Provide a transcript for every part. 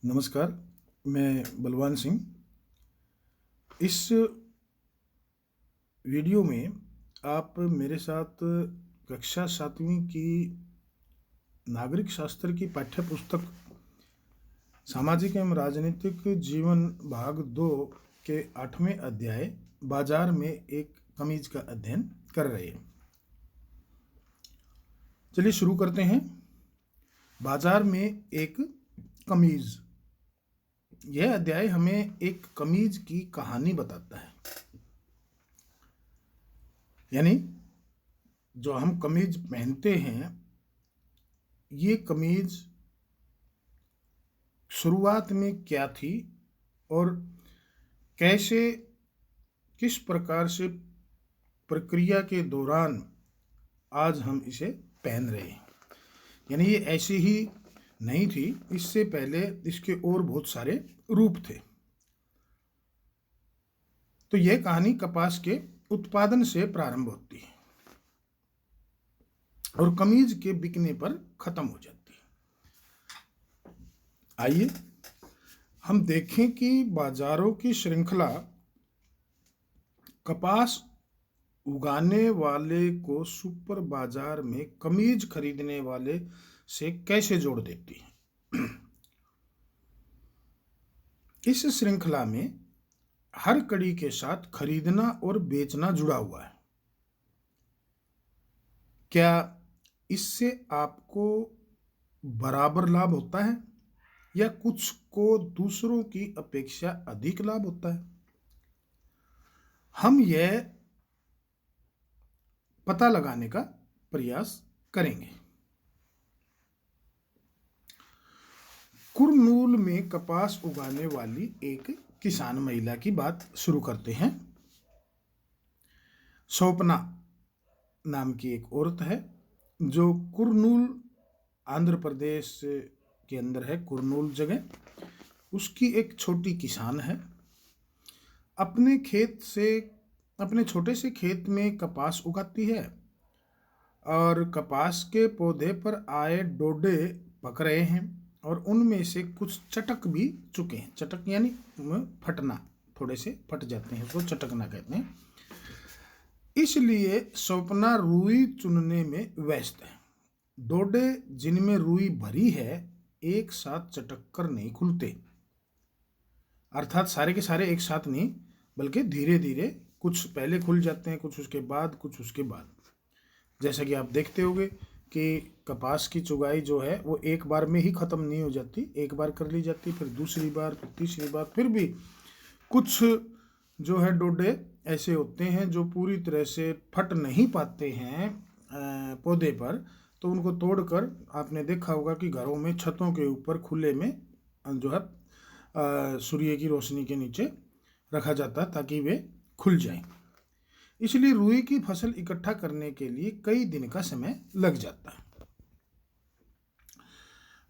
नमस्कार, मैं बलवान सिंह। इस वीडियो में आप मेरे साथ कक्षा 7वीं की नागरिक शास्त्र की पाठ्य पुस्तक सामाजिक एवं राजनीतिक जीवन भाग 2 के 8वें अध्याय बाजार में एक कमीज का अध्ययन कर रहे हैं। चलिए शुरू करते हैं। बाजार में एक कमीज। यह अध्याय हमें एक कमीज की कहानी बताता है। यानी जो हम कमीज पहनते हैं, ये कमीज शुरुआत में क्या थी और कैसे, किस प्रकार से प्रक्रिया के दौरान आज हम इसे पहन रहे हैं। यानी ये ऐसी ही नहीं थी, इससे पहले इसके और बहुत सारे रूप थे। तो यह कहानी कपास के उत्पादन से प्रारंभ होती है और कमीज के बिकने पर खत्म हो जाती है। आइए हम देखें कि बाजारों की श्रृंखला कपास उगाने वाले को सुपर बाजार में कमीज खरीदने वाले से कैसे जोड़ देती है। इस श्रृंखला में हर कड़ी के साथ खरीदना और बेचना जुड़ा हुआ है। क्या इससे आपको बराबर लाभ होता है या कुछ को दूसरों की अपेक्षा अधिक लाभ होता है? हम यह पता लगाने का प्रयास करेंगे। कुरनूल में कपास उगाने वाली एक किसान महिला की बात शुरू करते हैं। स्वप्ना नाम की एक औरत है जो कुरनूल, आंध्र प्रदेश के अंदर है कुरनूल जगह। उसकी एक छोटी किसान है। अपने छोटे से खेत में कपास उगाती है और कपास के पौधे पर आए डोडे पक रहे हैं और उनमें से कुछ चटक भी चुके हैं। चटक यानी फटना, थोड़े से फट जाते हैं, उसको चटकना कहते हैं। इसलिए स्वप्ना रुई चुनने में व्यस्त है। डोडे जिनमें रुई भरी है एक साथ चटक कर नहीं खुलते, अर्थात सारे के सारे एक साथ नहीं, बल्कि धीरे धीरे, कुछ पहले खुल जाते हैं, कुछ उसके बाद, कुछ उसके बाद। जैसा कि आप देखते होंगे कि कपास की चुगाई जो है वो एक बार में ही ख़त्म नहीं हो जाती, एक बार कर ली जाती, फिर दूसरी बार, फिर तीसरी बार। फिर भी कुछ जो है डोडे ऐसे होते हैं जो पूरी तरह से फट नहीं पाते हैं पौधे पर, तो उनको तोड़कर आपने देखा होगा कि घरों में छतों के ऊपर खुले में जो है सूर्य की रोशनी के नीचे रखा जाता है ताकि वे खुल जाएं। इसलिए रुई की फसल इकट्ठा करने के लिए कई दिन का समय लग जाता है।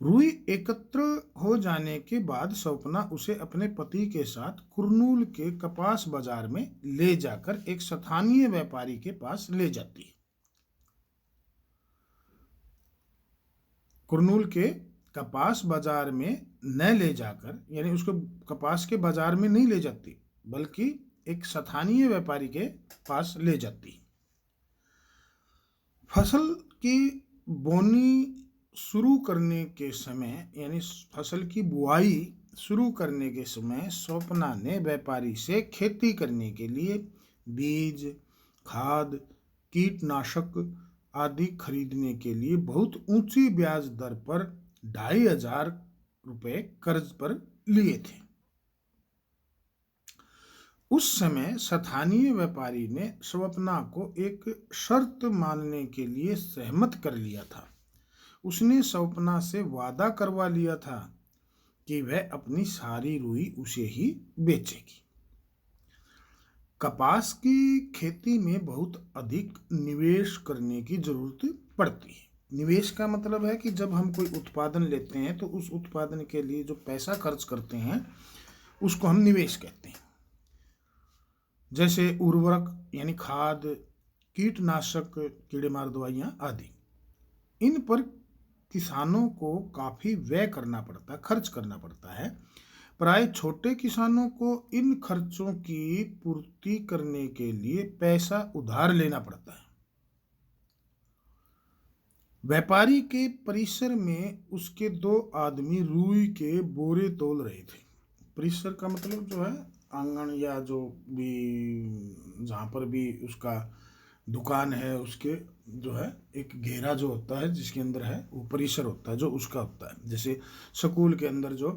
रुई एकत्र हो जाने के बाद स्वप्ना उसे अपने पति के साथ कुरनूल के कपास बाजार में ले जाकर एक स्थानीय व्यापारी के पास ले जाती है। कुरनूल के कपास बाजार में न ले जाकर, यानी उसको कपास के बाजार में नहीं ले जाती, बल्कि एक स्थानीय व्यापारी के पास ले जाती है। फसल की बोनी शुरू करने के समय, यानी फसल की बुआई शुरू करने के समय स्वप्ना ने व्यापारी से खेती करने के लिए बीज, खाद, कीटनाशक आदि खरीदने के लिए बहुत ऊंची ब्याज दर पर 2,500 रुपये कर्ज पर लिए थे। उस समय स्थानीय व्यापारी ने स्वप्ना को एक शर्त मानने के लिए सहमत कर लिया था। उसने स्वप्ना से वादा करवा लिया था कि वह अपनी सारी रुई उसे ही बेचेगी। कपास की खेती में बहुत अधिक निवेश करने की जरूरत पड़ती है। निवेश का मतलब है कि जब हम कोई उत्पादन लेते हैं तो उस उत्पादन के लिए जो पैसा खर्च करते हैं उसको हम निवेश कहते हैं। जैसे उर्वरक यानी खाद, कीटनाशक, कीड़े मार दवाइयाँ आदि। इन पर किसानों को काफ़ी व्यय करना पड़ता, खर्च करना पड़ता है। प्राय छोटे किसानों को इन खर्चों की पूर्ति करने के लिए पैसा उधार लेना पड़ता है। व्यापारी के परिसर में उसके दो आदमी रुई के बोरे तोल रहे थे। परिसर का मतलब जो है आंगन, या जो भी जहाँ पर भी उसका दुकान है उसके जो है एक घेरा जो होता है जिसके अंदर है वो परिसर होता है, जो उसका होता है। जैसे स्कूल के अंदर जो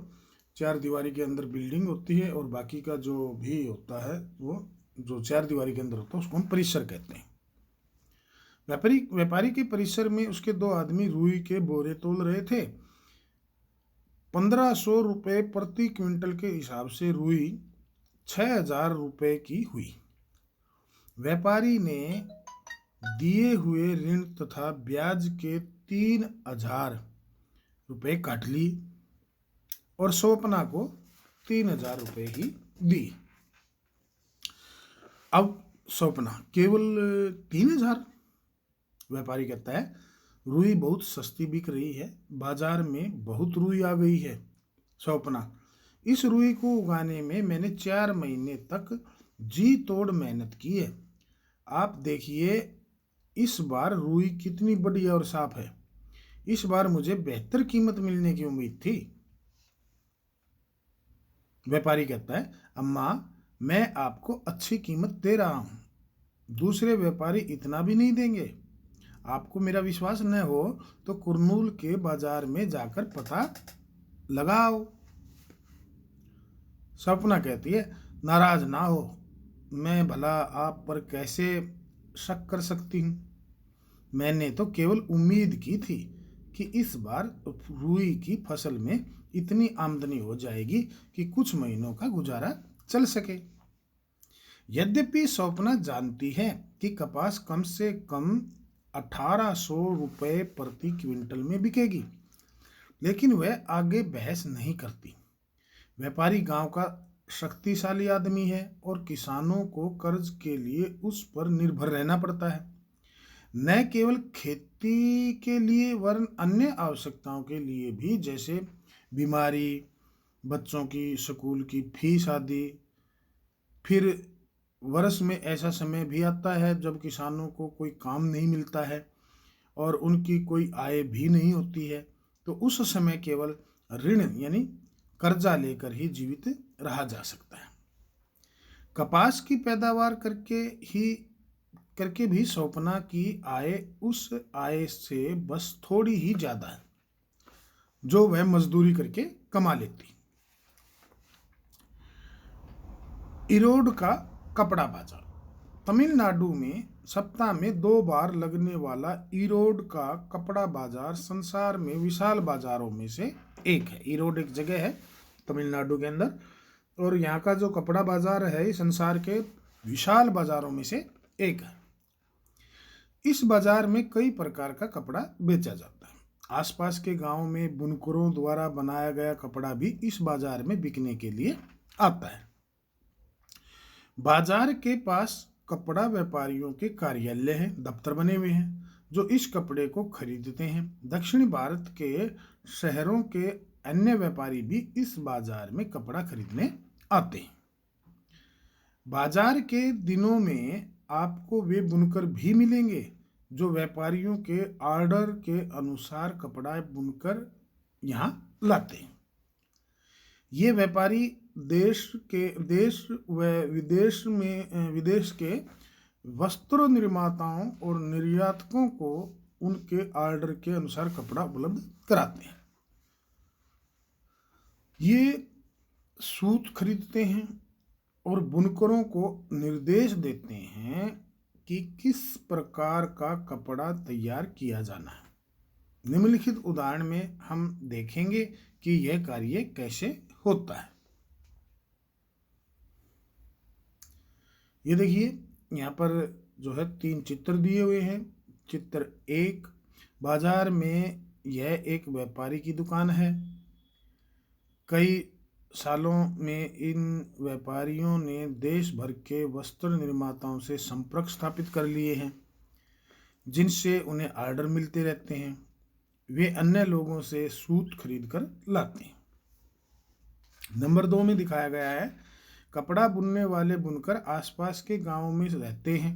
चार दीवारी के अंदर बिल्डिंग होती है और बाकी का जो भी होता है वो जो चार दीवारी के अंदर होता है उसको हम परिसर कहते हैं। व्यापारी के परिसर में उसके दो आदमी रुई के बोरे तोल रहे थे। 1500 रुपये प्रति क्विंटल के हिसाब से रुई 6000 रुपये की हुई। व्यापारी ने दिए हुए ऋण तथा ब्याज के 3000 रुपये काट लिए और स्वप्ना को 3000 रुपये ही दी। अब स्वप्ना केवल 3000। व्यापारी कहता है रुई बहुत सस्ती बिक रही है, बाजार में बहुत रुई आ गई है। स्वप्ना, इस रुई को उगाने में मैंने 4 महीने तक जी तोड़ मेहनत की है। आप देखिए इस बार रुई कितनी बढ़िया और साफ है। इस बार मुझे बेहतर कीमत मिलने की उम्मीद थी। व्यापारी कहता है अम्मा, मैं आपको अच्छी कीमत दे रहा हूं, दूसरे व्यापारी इतना भी नहीं देंगे। आपको मेरा विश्वास न हो तो कुरनूल के बाजार में जाकर पता लगाओ। सपना कहती है नाराज ना हो, मैं भला आप पर कैसे शक कर सकती हूँ। मैंने तो केवल उम्मीद की थी कि इस बार रुई की फसल में इतनी आमदनी हो जाएगी कि कुछ महीनों का गुजारा चल सके। यद्यपि स्वप्ना जानती है कि कपास कम से कम 1800 रुपये प्रति क्विंटल में बिकेगी, लेकिन वह आगे बहस नहीं करती। व्यापारी गांव का शक्तिशाली आदमी है और किसानों को कर्ज के लिए उस पर निर्भर रहना पड़ता है, न केवल खेती के लिए वरन अन्य आवश्यकताओं के लिए भी, जैसे बीमारी, बच्चों की स्कूल की फीस आदि। फिर वर्ष में ऐसा समय भी आता है जब किसानों को कोई काम नहीं मिलता है और उनकी कोई आय भी नहीं होती है, तो उस समय केवल ऋण यानी कर्जा लेकर ही जीवित रहा जा सकता है। कपास की पैदावार करके भी स्वप्ना की आय उस आय से बस थोड़ी ही ज्यादा है जो वह मजदूरी करके कमा लेती। इरोड का कपड़ा बाजार। तमिलनाडु में सप्ताह में 2 बार लगने वाला इरोड का कपड़ा बाजार संसार में विशाल बाजारों में से एक है। इरोड एक जगह है तमिलनाडु के अंदर, और यहाँ का जो कपड़ा बाजार है ये संसार के विशाल बाजारों में से एक है। इस बाजार में कई प्रकार का कपड़ा बेचा जाता है। आसपास के गांव में बुनकरों द्वारा बनाया गया कपड़ा भी इस बाजार में बिकने के लिए आता है। बाजार के पास कपड़ा व्यापारियों के कार्यालय हैं, दफ्तर बने हुए हैं जो इस कपड़े को खरीदते हैं। दक्षिण भारत के शहरों के अन्य व्यापारी भी इस बाजार में कपड़ा खरीदने आते हैं। बाजार के दिनों में आपको वे बुनकर भी मिलेंगे जो व्यापारियों के ऑर्डर के अनुसार कपड़ा बुनकर यहाँ लाते हैं। ये व्यापारी देश व विदेश के वस्त्र निर्माताओं और निर्यातकों को उनके ऑर्डर के अनुसार कपड़ा उपलब्ध कराते हैं। ये सूत खरीदते हैं और बुनकरों को निर्देश देते हैं कि किस प्रकार का कपड़ा तैयार किया जाना है। निम्नलिखित उदाहरण में हम देखेंगे कि यह कार्य कैसे होता है। ये देखिए यहाँ पर जो है 3 चित्र दिए हुए हैं। चित्र 1, बाजार में यह एक व्यापारी की दुकान है। कई सालों में इन व्यापारियों ने देश भर के वस्त्र निर्माताओं से संपर्क स्थापित कर लिए हैं जिनसे उन्हें ऑर्डर मिलते रहते हैं। वे अन्य लोगों से सूत खरीद कर लाते हैं। नंबर 2 में दिखाया गया है, कपड़ा बुनने वाले बुनकर आसपास के गांवों में रहते हैं।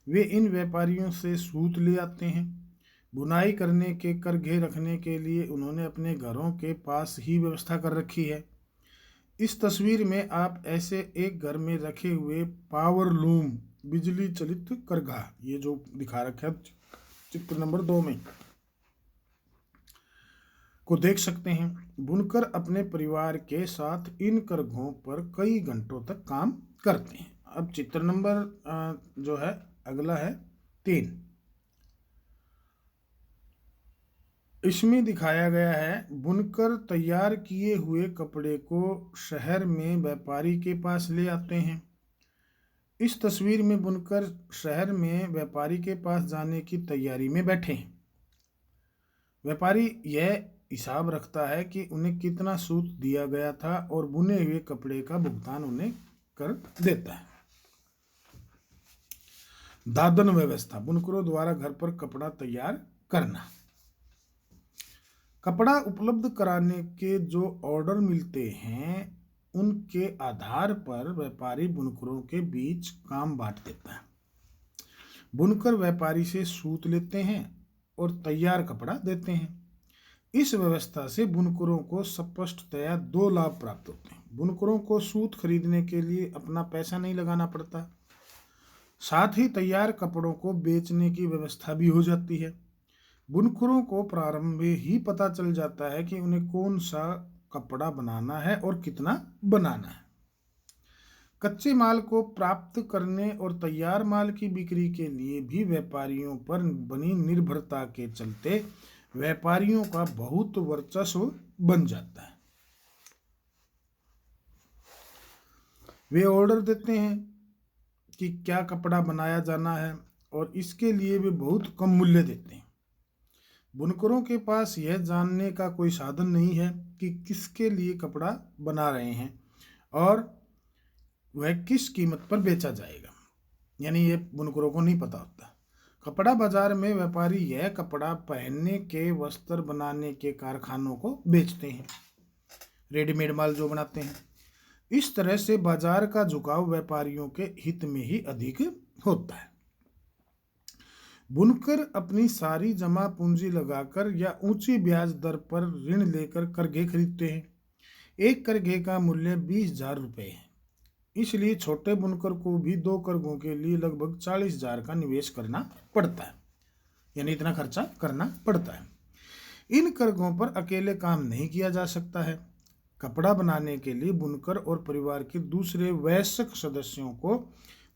वे इन व्यापारियों से सूत ले आते हैं। बुनाई करने के करघे रखने के लिए उन्होंने अपने घरों के पास ही व्यवस्था कर रखी है। इस तस्वीर में आप ऐसे एक घर में रखे हुए पावर लूम, बिजली चलित करघा, ये जो दिखा रखा है चित्र नंबर 2 में, को देख सकते हैं। बुनकर अपने परिवार के साथ इन करघों पर कई घंटों तक काम करते हैं। अब चित्र नंबर जो है अगला है 3। इसमें दिखाया गया है, बुनकर तैयार किए हुए कपड़े को शहर में व्यापारी के पास ले आते हैं। इस तस्वीर में बुनकर शहर में व्यापारी के पास जाने की तैयारी में बैठे हैं। व्यापारी यह हिसाब रखता है कि उन्हें कितना सूत दिया गया था और बुने हुए कपड़े का भुगतान उन्हें कर देता है। दादन व्यवस्था, बुनकरों द्वारा घर पर कपड़ा तैयार करना। कपड़ा उपलब्ध कराने के जो ऑर्डर मिलते हैं उनके आधार पर व्यापारी बुनकरों के बीच काम बांट देता है। बुनकर व्यापारी से सूत लेते हैं और तैयार कपड़ा देते हैं। इस व्यवस्था से बुनकरों को स्पष्टतया 2 लाभ प्राप्त होते हैं। बुनकरों को सूत खरीदने के लिए अपना पैसा नहीं लगाना पड़ता, साथ ही तैयार कपड़ों को बेचने की व्यवस्था भी हो जाती है। बुनकरों को प्रारंभ में ही पता चल जाता है कि उन्हें कौन सा कपड़ा बनाना है और कितना बनाना है। कच्चे माल को प्राप्त करने और तैयार माल की बिक्री के लिए भी व्यापारियों पर बनी निर्भरता के चलते व्यापारियों का बहुत वर्चस्व बन जाता है। वे ऑर्डर देते हैं कि क्या कपड़ा बनाया जाना है और इसके लिए वे बहुत कम मूल्य देते हैं। बुनकरों के पास यह जानने का कोई साधन नहीं है कि किसके लिए कपड़ा बना रहे हैं और वह किस कीमत पर बेचा जाएगा, यानी ये बुनकरों को नहीं पता होता। कपड़ा बाजार में व्यापारी यह कपड़ा पहनने के वस्त्र बनाने के कारखानों को बेचते हैं, रेडीमेड माल जो बनाते हैं। इस तरह से बाजार का झुकाव व्यापारियों के हित में ही अधिक होता है। बुनकर अपनी सारी जमा पूंजी लगाकर या ऊंची ब्याज दर पर ऋण लेकर करघे खरीदते हैं। एक करघे का मूल्य 20,000 रुपये है, इसलिए छोटे बुनकर को भी 2 करघों के लिए लगभग 40,000 का निवेश करना पड़ता है, यानी इतना खर्चा करना पड़ता है। इन करघों पर अकेले काम नहीं किया जा सकता है। कपड़ा बनाने के लिए बुनकर और परिवार के दूसरे वयस्क सदस्यों को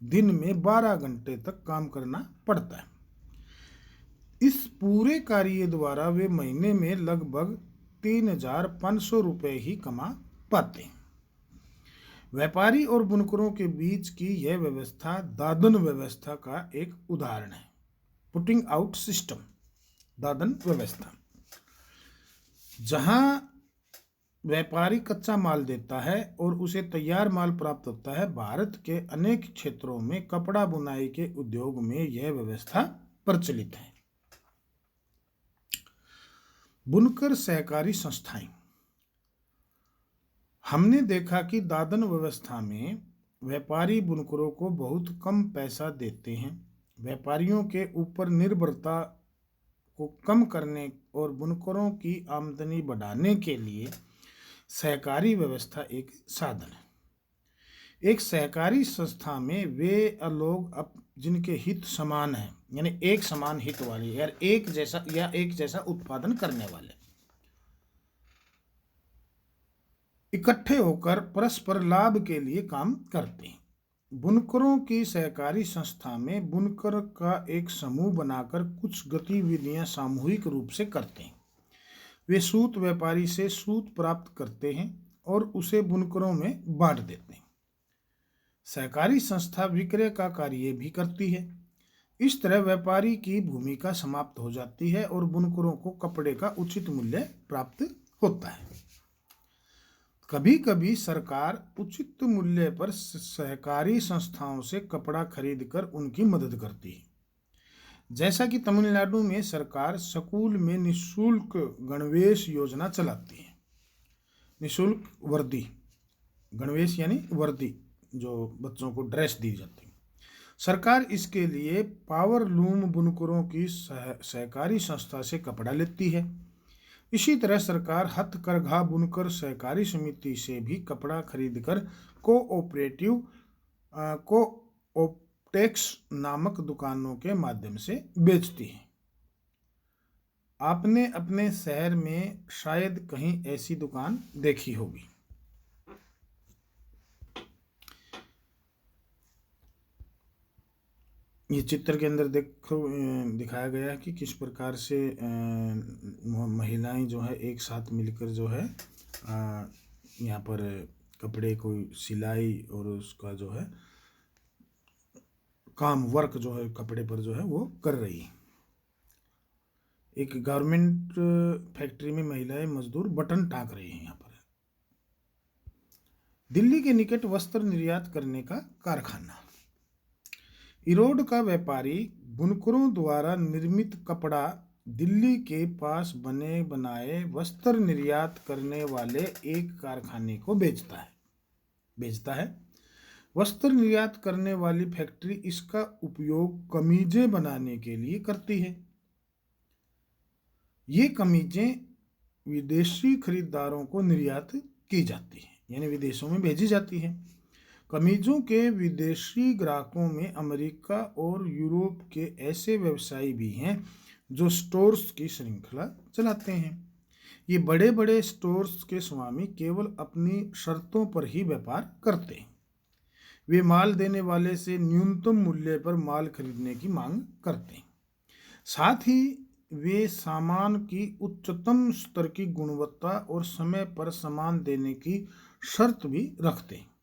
दिन में 12 घंटे तक काम करना पड़ता है। इस पूरे कार्य द्वारा वे महीने में लगभग 3,500 रुपये ही कमा पाते हैं। व्यापारी और बुनकरों के बीच की यह व्यवस्था दादन व्यवस्था का एक उदाहरण है। पुटिंग आउट सिस्टम, दादन व्यवस्था, जहां व्यापारी कच्चा माल देता है और उसे तैयार माल प्राप्त होता है। भारत के अनेक क्षेत्रों में कपड़ा बुनाई के उद्योग में यह व्यवस्था प्रचलित है। बुनकर सहकारी संस्थाएं, हमने देखा कि दादन व्यवस्था में व्यापारी बुनकरों को बहुत कम पैसा देते हैं। व्यापारियों के ऊपर निर्भरता को कम करने और बुनकरों की आमदनी बढ़ाने के लिए सहकारी व्यवस्था एक साधन है। एक सहकारी संस्था में वे लोग जिनके हित समान हैं, यानी एक समान हित वाले एक जैसा उत्पादन करने वाले, इकट्ठे होकर परस्पर लाभ के लिए काम करते हैं। बुनकरों की सहकारी संस्था में बुनकर का एक समूह बनाकर कुछ गतिविधियां सामूहिक रूप से करते हैं। वे सूत व्यापारी से सूत प्राप्त करते हैं और उसे बुनकरों में बांट देते हैं। सहकारी संस्था विक्रय का कार्य भी करती है। इस तरह व्यापारी की भूमिका समाप्त हो जाती है और बुनकरों को कपड़े का उचित मूल्य प्राप्त होता है। कभी कभी सरकार उचित मूल्य पर सहकारी संस्थाओं से कपड़ा खरीदकर उनकी मदद करती है। जैसा कि तमिलनाडु में सरकार स्कूल में निःशुल्क गणवेश योजना चलाती है। निःशुल्क वर्दी, गणवेश यानी वर्दी, जो बच्चों को ड्रेस दी जाती है। सरकार इसके लिए पावर लूम बुनकरों की सहकारी संस्था से कपड़ा लेती है। इसी तरह सरकार हथकरघा बुनकर सहकारी समिति से भी कपड़ा खरीदकर कोऑपटेक्स नामक दुकानों के माध्यम से बेचती है। आपने अपने शहर में शायद कहीं ऐसी दुकान देखी होगी। ये चित्र के अंदर देखो दिखाया गया है कि किस प्रकार से महिलाएं जो है एक साथ मिलकर जो है यहाँ पर कपड़े को सिलाई और उसका जो है काम वर्क जो है कपड़े पर जो है वो कर रही है। एक गारमेंट फैक्ट्री में महिलाएं मजदूर बटन टाँक रही हैं। यहाँ पर दिल्ली के निकट वस्त्र निर्यात करने का कारखाना। इरोड का व्यापारी बुनकरों द्वारा निर्मित कपड़ा दिल्ली के पास बने बनाए वस्त्र निर्यात करने वाले एक कारखाने को बेचता है। वस्त्र निर्यात करने वाली फैक्ट्री इसका उपयोग कमीजें बनाने के लिए करती है। ये कमीजें विदेशी खरीदारों को निर्यात की जाती है, यानी विदेशों में भेजी जाती है। कमीजों के विदेशी ग्राहकों में अमेरिका और यूरोप के ऐसे व्यवसायी भी हैं जो स्टोर्स की श्रृंखला चलाते हैं। ये बड़े बड़े स्टोर्स के स्वामी केवल अपनी शर्तों पर ही व्यापार करते हैं। वे माल देने वाले से न्यूनतम मूल्य पर माल खरीदने की मांग करते हैं। साथ ही वे सामान की उच्चतम स्तर की गुणवत्ता और समय पर सामान देने की शर्त भी रखते हैं।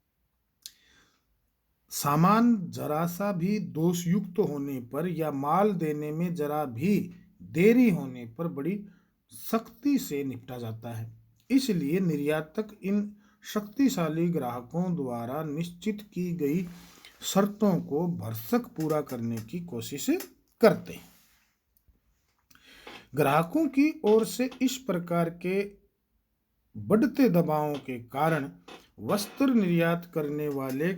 सामान जरा सा भी दोषयुक्त होने पर या माल देने में जरा भी देरी होने पर बड़ी सख्ती से निपटा जाता है। इसलिए निर्यातक इन शक्तिशाली ग्राहकों द्वारा निश्चित की गई शर्तों को भरसक पूरा करने की कोशिश करते हैं। ग्राहकों की ओर से इस प्रकार के बढ़ते दबावों के कारण वस्त्र निर्यात करने वाले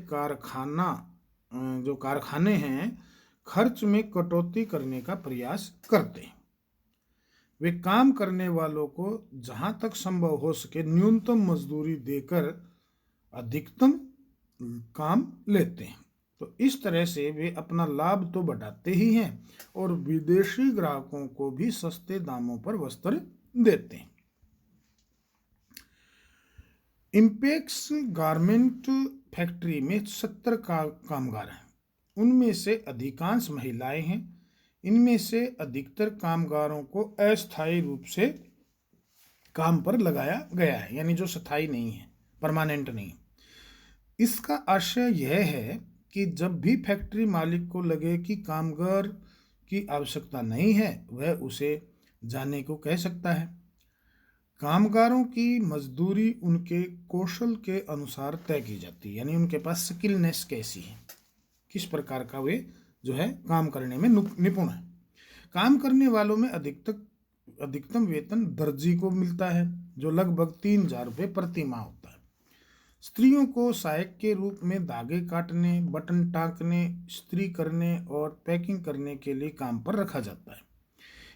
कारखाने हैं खर्च में कटौती करने का प्रयास करते हैं। वे काम करने वालों को जहां तक संभव हो सके न्यूनतम मजदूरी देकर अधिकतम काम लेते हैं। तो इस तरह से वे अपना लाभ तो बढ़ाते ही हैं और विदेशी ग्राहकों को भी सस्ते दामों पर वस्त्र देते हैं। इंपेक्स गारमेंट फैक्ट्री में 70 कामगार हैं। उनमें से अधिकांश महिलाएं हैं। इनमें से अधिकतर कामगारों को अस्थायी रूप से काम पर लगाया गया है, यानी जो स्थायी नहीं है, परमानेंट नहीं। इसका आशय यह है कि जब भी फैक्ट्री मालिक को लगे कि कामगार की आवश्यकता नहीं है, वह उसे जाने को कह सकता है। कामगारों की मजदूरी उनके कौशल के अनुसार तय की जाती है, यानी उनके पास स्किलनेस कैसी है, किस प्रकार का वे जो है काम करने में निपुण है। काम करने वालों में अधिकतम वेतन दर्जी को मिलता है, जो लगभग 3,000 रुपये प्रति माह होता है। स्त्रियों को सहायक के रूप में धागे काटने, बटन टाँकने, इस्त्री करने और पैकिंग करने के लिए काम पर रखा जाता है।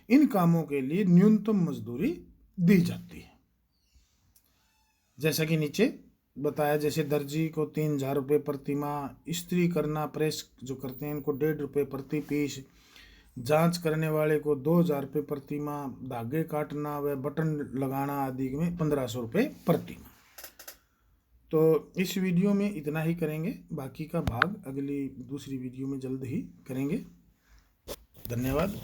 इन कामों के लिए न्यूनतम मजदूरी दी जाती है। जैसा कि नीचे बताया, जैसे दर्जी को 3,000 रुपये प्रति माह, इस्त्री करना, प्रेस जो करते हैं इनको 1.5 रुपये प्रति पीस, जांच करने वाले को 2,000 रुपये प्रति माह, धागे काटना व बटन लगाना आदि में 1,500 रुपये प्रति माह। तो इस वीडियो में इतना ही करेंगे, बाकी का भाग अगली दूसरी वीडियो में जल्द ही करेंगे। धन्यवाद।